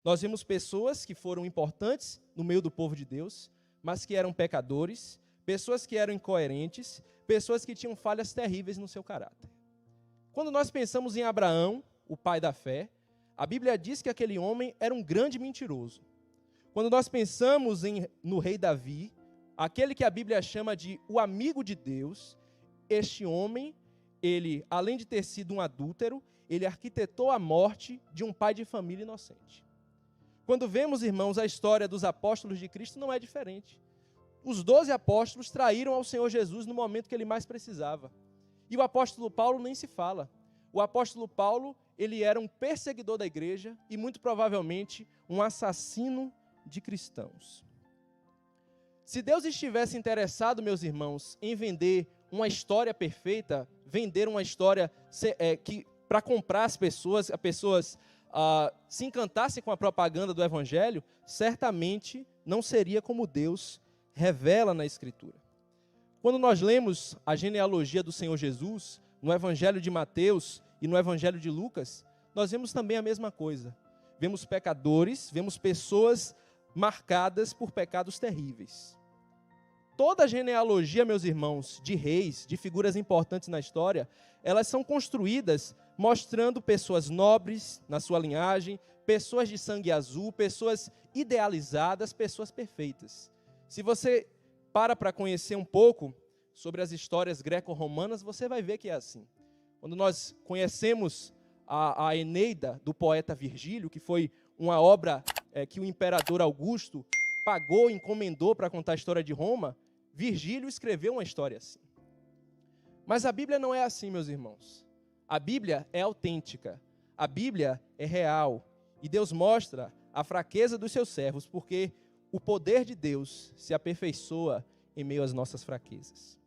Nós vemos pessoas que foram importantes no meio do povo de Deus, mas que eram pecadores, pessoas que eram incoerentes, pessoas que tinham falhas terríveis no seu caráter. Quando nós pensamos em Abraão, o pai da fé, a Bíblia diz que aquele homem era um grande mentiroso. Quando nós pensamos no rei Davi, aquele que a Bíblia chama de o amigo de Deus, este homem, ele, além de ter sido um adúltero, ele arquitetou a morte de um pai de família inocente. Quando vemos, irmãos, a história dos apóstolos de Cristo, não é diferente. Os 12 apóstolos traíram ao Senhor Jesus no momento que ele mais precisava. E o apóstolo Paulo nem se fala. O apóstolo Paulo, ele era um perseguidor da igreja e muito provavelmente um assassino de cristãos. Se Deus estivesse interessado, meus irmãos, em vender uma história perfeita, vender uma história que para comprar as pessoas se encantassem com a propaganda do Evangelho, certamente não seria como Deus revela na Escritura. Quando nós lemos a genealogia do Senhor Jesus, no Evangelho de Mateus e no Evangelho de Lucas, nós vemos também a mesma coisa. Vemos pecadores, vemos pessoas marcadas por pecados terríveis. Toda a genealogia, meus irmãos, de reis, de figuras importantes na história, elas são construídas mostrando pessoas nobres na sua linhagem, pessoas de sangue azul, pessoas idealizadas, pessoas perfeitas. Se você para conhecer um pouco sobre as histórias greco-romanas, você vai ver que é assim. Quando nós conhecemos a Eneida, do poeta Virgílio, que foi uma obra que o imperador Augusto pagou, encomendou para contar a história de Roma, Virgílio escreveu uma história assim. Mas a Bíblia não é assim, meus irmãos. A Bíblia é autêntica, a Bíblia é real, e Deus mostra a fraqueza dos seus servos, porque o poder de Deus se aperfeiçoa em meio às nossas fraquezas.